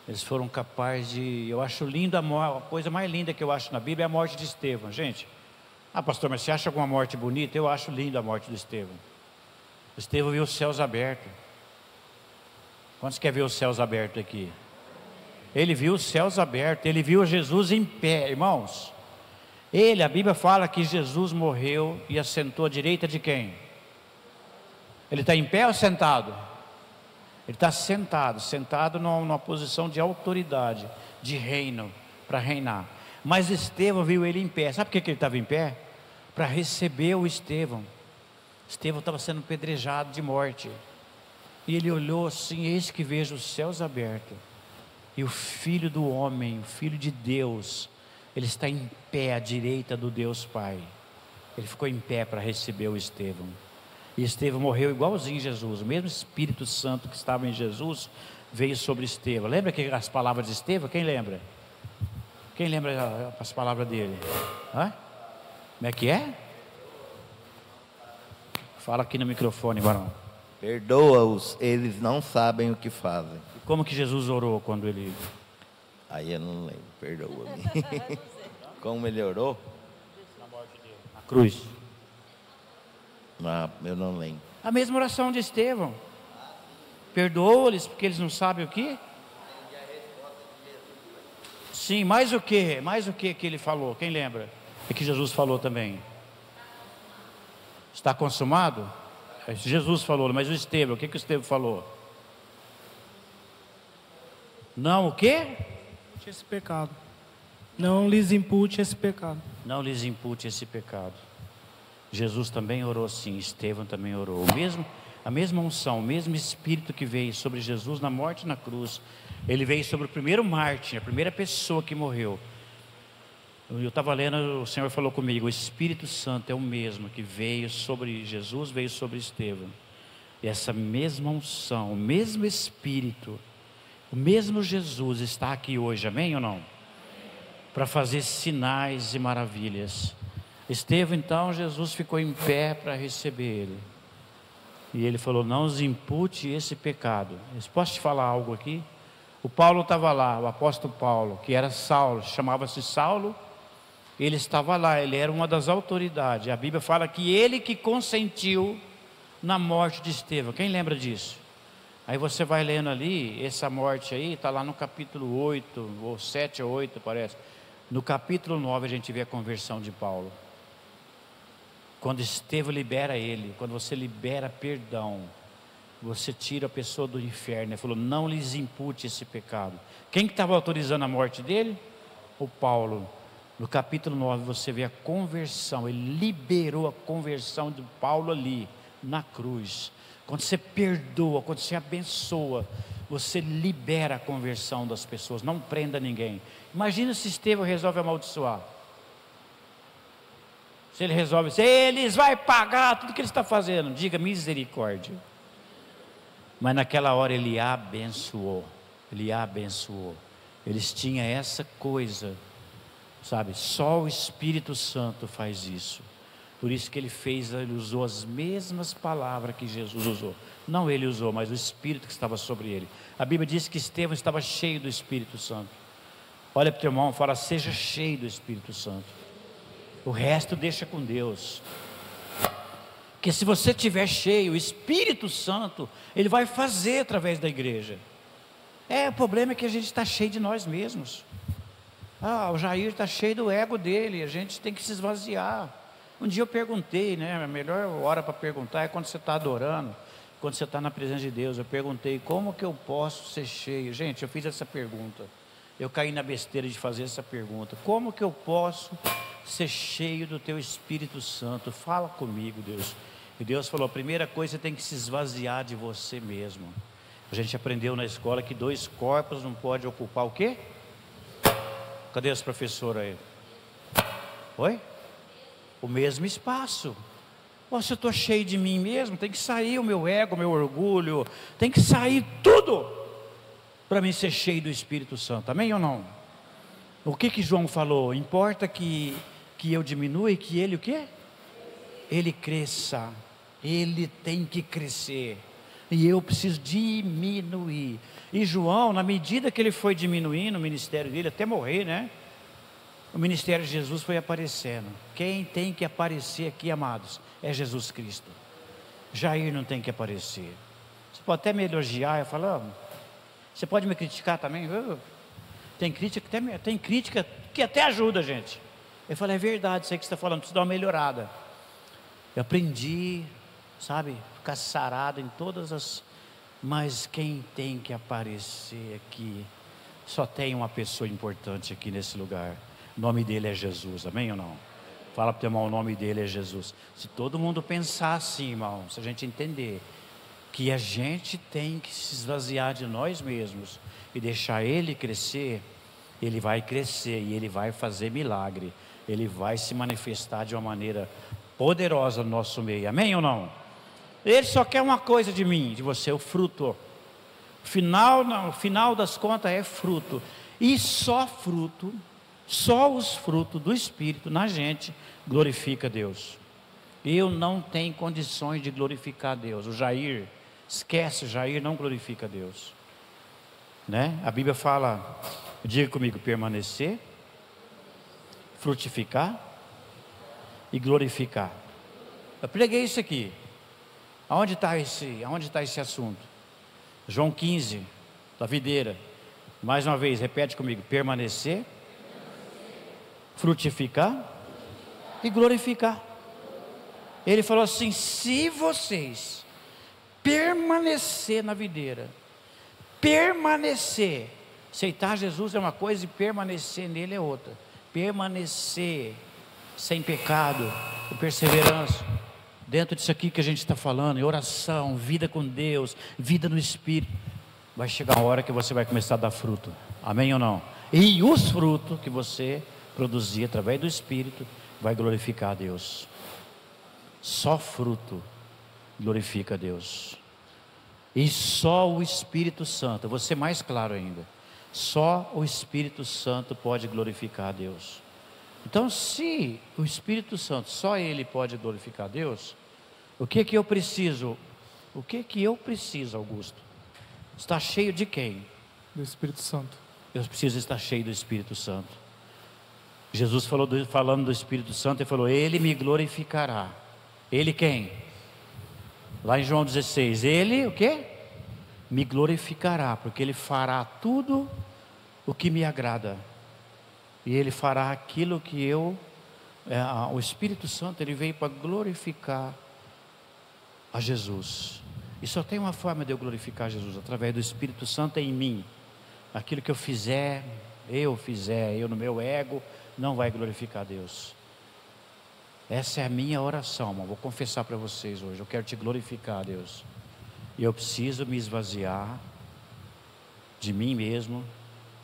eles foram capazes de... Eu acho lindo a coisa mais linda que eu acho na Bíblia é a morte de Estevão. Gente, pastor, mas você acha alguma morte bonita? Eu acho linda a morte de Estevão. Estevão viu os céus abertos. Quantos querem ver os céus abertos aqui? Ele viu os céus abertos, ele viu Jesus em pé, irmãos. A Bíblia fala que Jesus morreu e assentou à direita de quem? Ele está em pé ou sentado? Ele está sentado numa posição de autoridade, de reino, para reinar. Mas Estevão viu ele em pé. Sabe por que ele estava em pé? Para receber o Estevão. Estevão estava sendo apedrejado de morte. E ele olhou assim, eis que vejo os céus abertos. E o Filho do homem, o Filho de Deus, ele está em pé à direita do Deus Pai. Ele ficou em pé para receber o Estevão. E Estevão morreu igualzinho Jesus. O mesmo Espírito Santo que estava em Jesus veio sobre Estevão. Lembra que as palavras de Estevão? Quem lembra? Quem lembra as palavras dele? Hã? Como é que é? Fala aqui no microfone, varão. Perdoa-os, eles não sabem o que fazem. Como que Jesus orou quando ele... Aí eu não lembro, perdoa-me. Como ele orou? Na cruz. Eu não lembro. A mesma oração de Estevão. Perdoa-lhes porque eles não sabem o que? Sim, mais o que? Mais o que ele falou? Quem lembra? É que Jesus falou também. Está consumado? Jesus falou, mas o Estevão, o que o Estevão falou? Não o quê? Esse pecado. Não lhes impute esse pecado. Não lhes impute esse pecado. Jesus também orou assim, Estevão também orou. A mesma unção, o mesmo Espírito que veio sobre Jesus na morte e na cruz, ele veio sobre o primeiro mártir, a primeira pessoa que morreu. Eu estava lendo, o Senhor falou comigo, o Espírito Santo é o mesmo que veio sobre Jesus, veio sobre Estevão. E essa mesma unção, o mesmo Espírito, o mesmo Jesus está aqui hoje, amém ou não? Para fazer sinais e maravilhas. Estevão, então, Jesus ficou em pé para receber ele. E ele falou, não os impute esse pecado. Posso te falar algo aqui? O Paulo estava lá, o apóstolo Paulo, que era Saulo, chamava-se Saulo. Ele estava lá, ele era uma das autoridades. A Bíblia fala que ele que consentiu na morte de Estevão. Quem lembra disso? Aí você vai lendo ali, essa morte aí, está lá no capítulo 8, ou 7 ou 8 parece. No capítulo 9 a gente vê a conversão de Paulo. Quando Estevão libera ele, quando você libera perdão, você tira a pessoa do inferno. Ele falou, não lhes impute esse pecado. Quem que estava autorizando a morte dele? O Paulo. No capítulo 9 você vê a conversão, ele liberou a conversão de Paulo ali, na cruz. Quando você perdoa, quando você abençoa, você libera a conversão das pessoas, não prenda ninguém. Imagina se Estevão resolve amaldiçoar. Se ele resolve, eles vão pagar tudo que ele está fazendo, diga misericórdia. Mas naquela hora ele abençoou, eles tinham essa coisa, sabe, só o Espírito Santo faz isso. Por isso que ele usou as mesmas palavras que Jesus usou. Não ele usou, mas o Espírito que estava sobre ele. A Bíblia diz que Estevão estava cheio do Espírito Santo. Olha para o teu irmão e fala, seja cheio do Espírito Santo. O resto deixa com Deus. Porque se você estiver cheio, o Espírito Santo, ele vai fazer através da igreja. O problema é que a gente está cheio de nós mesmos. O Jair está cheio do ego dele, a gente tem que se esvaziar. Um dia eu perguntei, né? A melhor hora para perguntar é quando você está adorando, quando você está na presença de Deus. Eu perguntei, como que eu posso ser cheio? Gente, eu fiz essa pergunta. Eu caí na besteira de fazer essa pergunta. Como que eu posso ser cheio do teu Espírito Santo? Fala comigo, Deus. E Deus falou, a primeira coisa, você tem que se esvaziar de você mesmo. A gente aprendeu na escola que 2 corpos não podem ocupar o quê? Cadê os professores aí? Oi? O mesmo espaço. Se eu estou cheio de mim mesmo, tem que sair o meu ego, o meu orgulho, tem que sair tudo para mim ser cheio do Espírito Santo, amém ou não? O que João falou? Importa que eu diminua e que ele o quê? Ele cresça, ele tem que crescer, e eu preciso diminuir. E João, na medida que ele foi diminuindo o ministério dele, até morrer, né? O ministério de Jesus foi aparecendo. Quem tem que aparecer aqui, amados, é Jesus Cristo. Jair não tem que aparecer. Você pode até me elogiar, eu falo, você pode me criticar também? Tem crítica que até ajuda a gente. Eu falo, é verdade, isso aí que você está falando, precisa dar uma melhorada. Eu aprendi, sabe, ficar sarado em todas as... Mas quem tem que aparecer aqui, só tem uma pessoa importante aqui nesse lugar. O nome dele é Jesus, amém ou não? Fala para o teu irmão, o nome dele é Jesus. Se todo mundo pensar assim, irmão, se a gente entender que a gente tem que se esvaziar de nós mesmos e deixar ele crescer, ele vai crescer e ele vai fazer milagre, ele vai se manifestar de uma maneira poderosa no nosso meio, amém ou não? Ele só quer uma coisa de mim, de você, o fruto. No final das contas é fruto, e só fruto, só os frutos do Espírito na gente glorifica a Deus. Eu não tenho condições de glorificar a Deus. O Jair, esquece, o Jair não glorifica a Deus, né? A Bíblia fala, diga comigo, permanecer, frutificar e glorificar. Eu preguei isso aqui. Aonde está esse assunto? João 15, da videira. Mais uma vez, repete comigo, permanecer, frutificar e glorificar. Ele falou assim, se vocês permanecer na videira, permanecer, aceitar Jesus é uma coisa e permanecer nele é outra. Permanecer sem pecado, com perseverança, dentro disso aqui que a gente está falando, em oração, vida com Deus, vida no Espírito, vai chegar a hora que você vai começar a dar fruto, amém ou não? E os frutos que você produzir através do Espírito vai glorificar a Deus. Só fruto glorifica a Deus, e só o Espírito Santo, eu vou ser mais claro ainda, só o Espírito Santo pode glorificar a Deus. Então, se o Espírito Santo, só Ele pode glorificar a Deus, o que eu preciso? O que eu preciso, Augusto? Está cheio de quem? Do Espírito Santo. Eu preciso estar cheio do Espírito Santo. Jesus falando do Espírito Santo, Ele falou, Ele me glorificará. Ele quem? Lá em João 16, Ele o quê? Me glorificará, porque Ele fará tudo o que me agrada. E Ele fará aquilo que o Espírito Santo, Ele veio para glorificar a Jesus. E só tem uma forma de eu glorificar Jesus, através do Espírito Santo em mim. Aquilo que eu fizer no meu ego, não vai glorificar a Deus. Essa é a minha oração, irmão. Vou confessar para vocês hoje, eu quero te glorificar, Deus. E eu preciso me esvaziar de mim mesmo,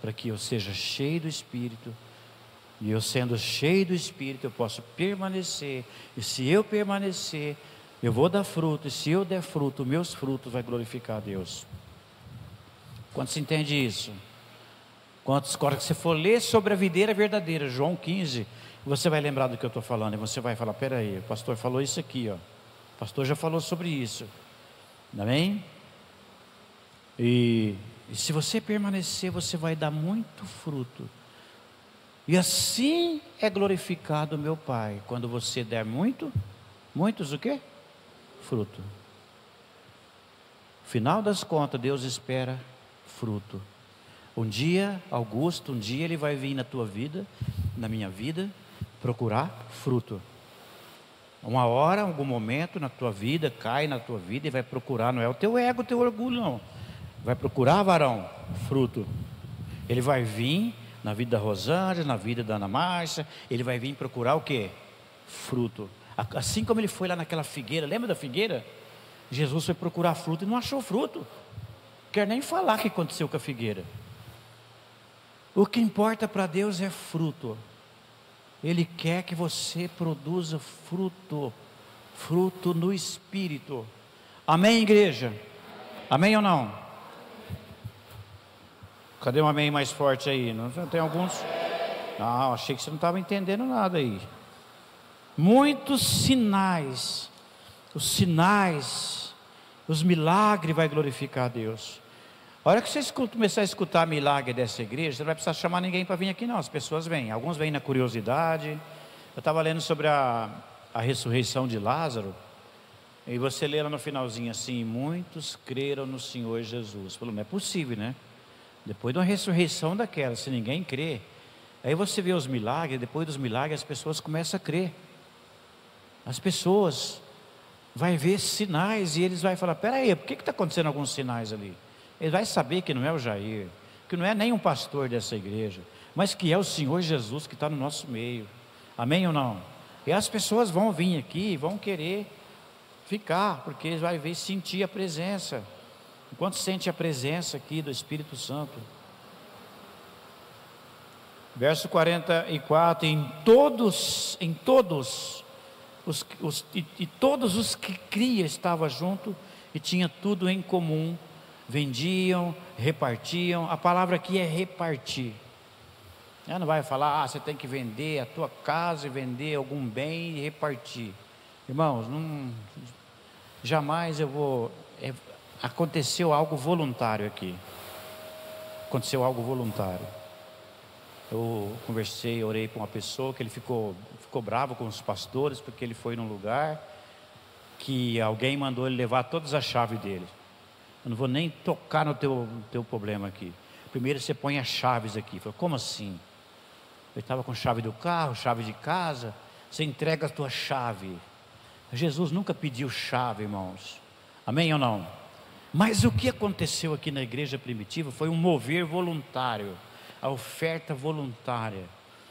para que eu seja cheio do Espírito. E eu sendo cheio do Espírito, eu posso permanecer. E se eu permanecer, eu vou dar fruto. E se eu der fruto, meus frutos vai glorificar a Deus. Quando se entende isso? Quando você for ler sobre a videira verdadeira, João 15, você vai lembrar do que eu estou falando. E você vai falar, aí, o pastor falou isso aqui, ó. O pastor já falou sobre isso. Amém? E se você permanecer, você vai dar muito fruto. E assim é glorificado o meu Pai, quando você der muitos o quê? Fruto. Final das contas, Deus espera fruto. Um dia, Augusto, um dia ele vai vir na tua vida, na minha vida, procurar fruto. Uma hora, algum momento na tua vida, cai na tua vida e vai procurar, não é o teu ego, o teu orgulho, não. Vai procurar, varão, fruto. Ele vai vir na vida da Rosângela, na vida da Ana Márcia, ele vai vir procurar o quê? Fruto. Assim como ele foi lá naquela figueira, lembra da figueira? Jesus foi procurar fruto e não achou fruto. Quer nem falar o que aconteceu com a figueira. O que importa para Deus é fruto. Ele quer que você produza fruto, fruto no Espírito. Amém, igreja? Amém ou não? Cadê um amém mais forte aí? Não tem alguns? Não, achei que você não estava entendendo nada aí. Muitos sinais, os milagres vai glorificar a Deus. A hora que você começar a escutar milagre dessa igreja, você não vai precisar chamar ninguém para vir aqui não, as pessoas vêm, alguns vêm na curiosidade. Eu estava lendo sobre a ressurreição de Lázaro, e você lê lá no finalzinho assim, muitos creram no Senhor Jesus. Falou, não é possível, né? Depois de uma ressurreição daquela, se ninguém crê, aí você vê os milagres, depois dos milagres as pessoas começam a crer. As pessoas vai ver sinais e eles vão falar, peraí, por que está acontecendo alguns sinais ali? Ele vai saber que não é o Jair, que não é nem um pastor dessa igreja, mas que é o Senhor Jesus que está no nosso meio. Amém ou não? E as pessoas vão vir aqui e vão querer ficar, porque eles vão ver, sentir a presença. Enquanto sente a presença aqui do Espírito Santo. Verso 44, todos os que cria estavam junto e tinha tudo em comum, vendiam, repartiam. A palavra aqui é repartir. Ela não vai falar, você tem que vender a tua casa e vender algum bem e repartir. Irmãos, jamais eu vou... Aconteceu algo voluntário aqui. Aconteceu algo voluntário. Eu conversei, orei com uma pessoa que ele ficou bravo com os pastores, porque ele foi num lugar que alguém mandou ele levar todas as chaves dele. Eu não vou nem tocar no teu problema aqui. Primeiro você põe as chaves aqui. Eu falei, como assim? Eu estava com chave do carro, chave de casa. Você entrega a tua chave. Jesus nunca pediu chave, irmãos. Amém ou não? Mas o que aconteceu aqui na igreja primitiva foi um mover voluntário. A oferta voluntária.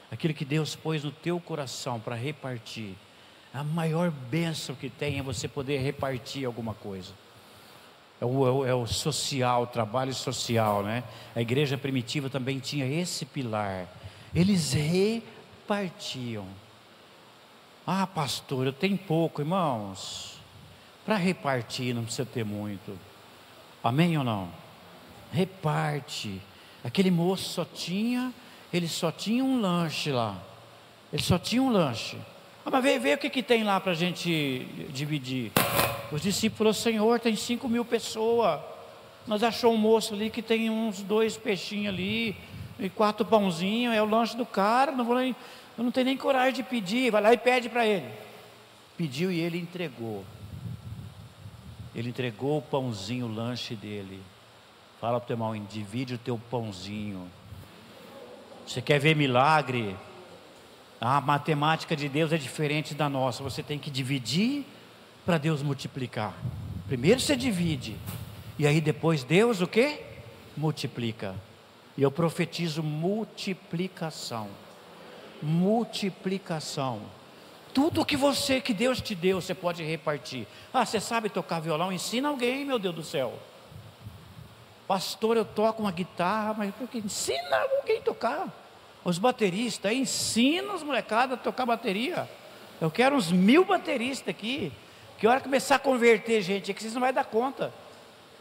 Aquilo que Deus pôs no teu coração para repartir. A maior bênção que tem é você poder repartir alguma coisa. É o social, o trabalho social, né? A igreja primitiva também tinha esse pilar. Eles repartiam. Ah, pastor, eu tenho pouco, irmãos. Para repartir não precisa ter muito. Amém ou não? Reparte. Aquele moço ele só tinha um lanche lá. Ele só tinha um lanche. Ah, mas vê o que tem lá para a gente dividir. Os discípulos, Senhor, tem 5.000 pessoas. Nós achamos um moço ali que tem uns 2 peixinhos ali e 4 pãozinhos, é o lanche do cara. Eu não tenho nem coragem de pedir. Vai lá e pede para ele. Pediu e ele entregou. Ele entregou o pãozinho, o lanche dele. Fala para o teu irmão, divide o teu pãozinho. Você quer ver milagre? A matemática de Deus é diferente da nossa. Você tem que dividir para Deus multiplicar. Primeiro você divide, e aí depois Deus o quê? Multiplica. E eu profetizo multiplicação. Multiplicação. Tudo que Deus te deu, você pode repartir. Ah, você sabe tocar violão? Ensina alguém, meu Deus do céu. Pastor, eu toco uma guitarra, mas por que? Ensina alguém a tocar. Os bateristas, ensina os molecados a tocar bateria. Eu quero uns 1000 bateristas aqui. Que hora começar a converter gente aqui, vocês não vão dar conta.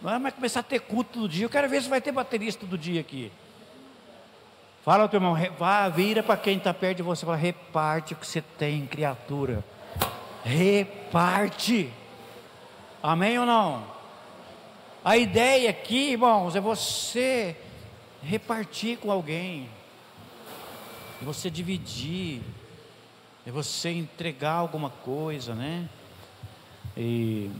Não vai começar a ter culto todo dia. Eu quero ver se vai ter baterista todo dia aqui. Fala ao teu irmão, vira para quem está perto de você, fala, reparte o que você tem, criatura. Reparte. Amém ou não? A ideia aqui, irmãos, é você repartir com alguém. É você dividir. É você entregar alguma coisa, né? E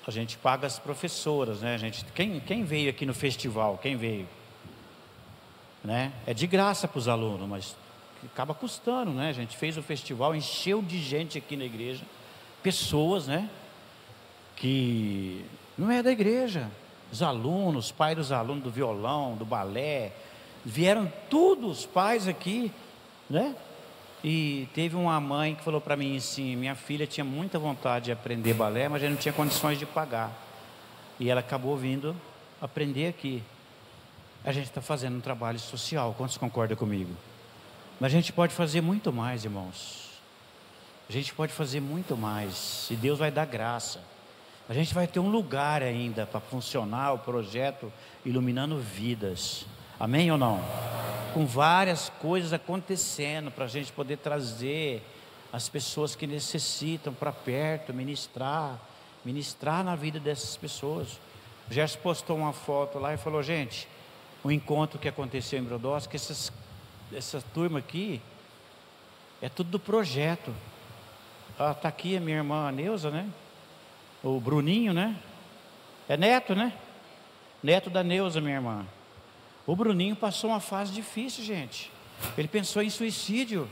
a gente paga as professoras, né? Quem veio aqui no festival? Quem veio? Né? É de graça para os alunos, mas acaba custando, né? A gente fez o festival, encheu de gente aqui na igreja, pessoas, né? Que não é da igreja, os alunos, pais dos alunos do violão, do balé, vieram todos os pais aqui, né? E teve uma mãe que falou para mim assim: minha filha tinha muita vontade de aprender balé, mas já não tinha condições de pagar, e ela acabou vindo aprender aqui. A gente está fazendo um trabalho social, quantos concordam comigo? Mas a gente pode fazer muito mais, irmãos. A gente pode fazer muito mais, e Deus vai dar graça. A gente vai ter um lugar ainda para funcionar o projeto Iluminando Vidas. Amém ou não? Com várias coisas acontecendo para a gente poder trazer as pessoas que necessitam para perto, ministrar na vida dessas pessoas. O Gerson postou uma foto lá e falou: gente, o encontro que aconteceu em Brodowski, essa turma aqui é tudo do projeto. Está aqui a minha irmã Neuza, né? O Bruninho, né? É neto, né? Neto da Neuza, minha irmã. O Bruninho passou uma fase difícil, gente. Ele pensou em suicídio.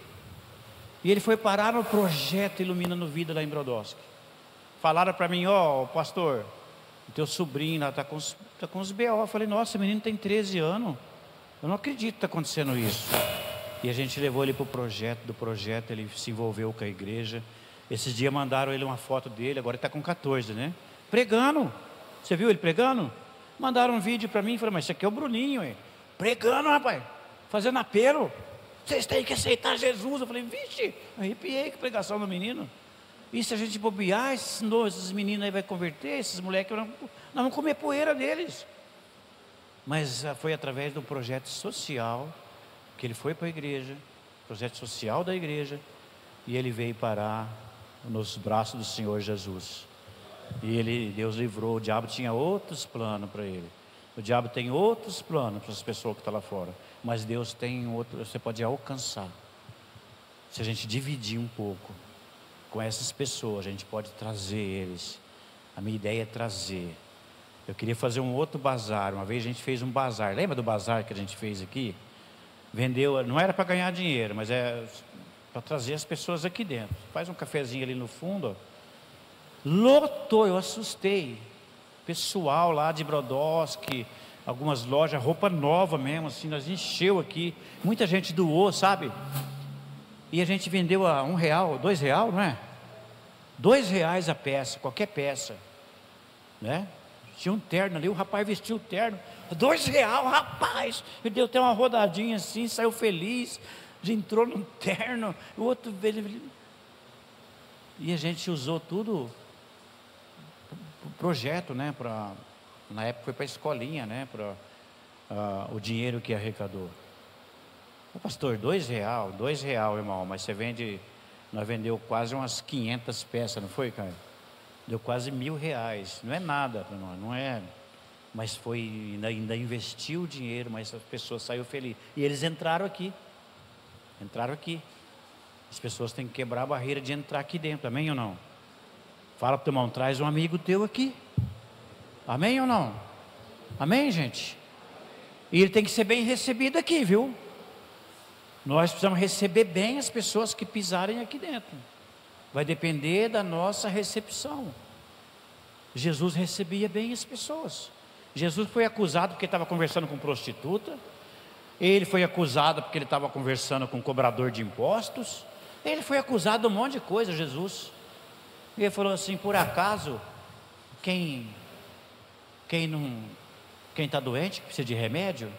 E ele foi parar no projeto Iluminando Vida lá em Brodowski. Falaram para mim: ó, pastor, o teu sobrinho lá está com os BO. Eu falei: nossa, o menino tem 13 anos. Eu não acredito que está acontecendo isso. E a gente levou ele para o projeto. Do projeto ele se envolveu com a igreja. Esses dias mandaram ele uma foto dele, agora ele está com 14, né? Pregando. Você viu ele pregando? Mandaram um vídeo para mim e falaram: mas isso aqui é o Bruninho, hein? Pregando, rapaz, fazendo apelo. Vocês têm que aceitar Jesus. Eu falei: vixe, arrepiei com a pregação do menino. E se a gente bobear, esses meninos aí vão converter, esses moleques, nós vamos comer poeira deles. Mas foi através de um projeto social que ele foi para a igreja, projeto social da igreja, e ele veio parar nos braços do Senhor Jesus. E Deus livrou. O diabo tinha outros planos para ele. O diabo tem outros planos para as pessoas que estão lá fora, mas Deus tem outro. Você pode alcançar. Se a gente dividir um pouco com essas pessoas, a gente pode trazer eles. A minha ideia é trazer. Eu queria fazer um outro bazar. Uma vez a gente fez um bazar. Lembra do bazar que a gente fez aqui? Vendeu, não era para ganhar dinheiro, mas é para trazer as pessoas aqui dentro. Faz um cafezinho ali no fundo, ó. Lotou, eu assustei. Pessoal lá de Brodowski, algumas lojas, roupa nova mesmo, assim, nós encheu aqui. Muita gente doou, sabe? E a gente vendeu a R$1, R$2, não é? R$2 a peça, qualquer peça, né? Tinha um terno ali, o rapaz vestiu o terno, R$2, rapaz. Ele deu até uma rodadinha assim, saiu feliz, entrou num terno, o outro veio. E a gente usou tudo pro projeto, né? Na época foi para a escolinha, né? Para o dinheiro que arrecadou. Ô, pastor, R$2, irmão, mas nós vendeu quase umas 500 peças, não foi, cara? Deu quase R$1.000, não é nada para nós, não é, mas foi, ainda investiu o dinheiro, mas as pessoas saíram felizes, e eles entraram aqui, as pessoas têm que quebrar a barreira de entrar aqui dentro, amém ou não? Fala para o teu irmão: traz um amigo teu aqui, amém ou não? Amém, gente? E ele tem que ser bem recebido aqui, viu? Nós precisamos receber bem as pessoas que pisarem aqui dentro. Vai depender da nossa recepção. Jesus recebia bem as pessoas. Jesus foi acusado porque estava conversando com prostituta. Ele foi acusado porque ele estava conversando com cobrador de impostos. Ele foi acusado de um monte de coisa, Jesus. E ele falou assim: por acaso, quem está doente, que precisa de remédio,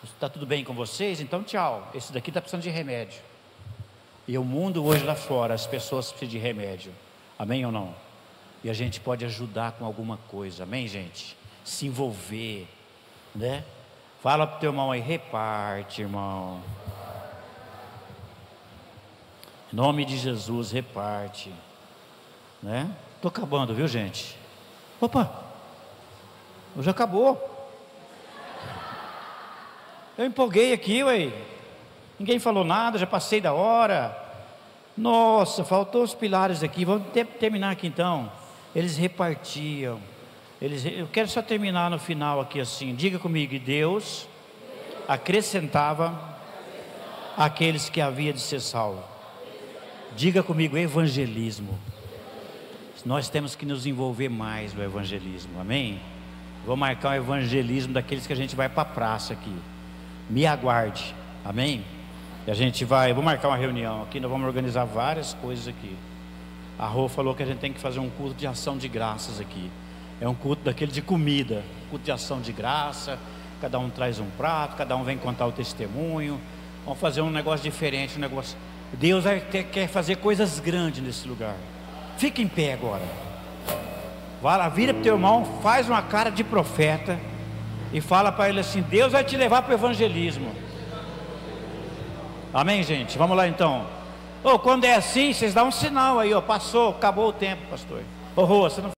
está tudo bem com vocês? Então tchau, esse daqui está precisando de remédio. E o mundo hoje lá fora, as pessoas precisam de remédio, amém ou não? E a gente pode ajudar com alguma coisa, amém, gente? Se envolver, né? Fala para o teu irmão aí: reparte, irmão. Em nome de Jesus, reparte, né? Estou acabando, viu, gente? Opa, já acabou. Eu empolguei aqui, ué. Ninguém falou nada, já passei da hora. Nossa, faltou os pilares aqui. Vamos terminar aqui então. eles repartiam. Eu quero só terminar no final aqui assim. Diga comigo, e Deus acrescentava aqueles que havia de ser salvo. Diga comigo, evangelismo. Nós temos que nos envolver mais no evangelismo, amém? Vou marcar um evangelismo daqueles que a gente vai para a praça aqui. Me aguarde, amém? E a gente vai, vou marcar uma reunião aqui, nós vamos organizar várias coisas aqui. A Rô falou que a gente tem que fazer um culto de ação de graças aqui. É um culto daquele de comida, culto de ação de graça. Cada um traz um prato, cada um vem contar o testemunho. Vamos fazer um negócio diferente, um negócio. Deus quer fazer coisas grandes nesse lugar. Fica em pé agora. Vai lá, vira para o teu irmão, faz uma cara de profeta e fala para ele assim: Deus vai te levar para o evangelismo. Amém, gente? Vamos lá então. Quando é assim, vocês dão um sinal aí, passou, acabou o tempo, pastor. Rô, você não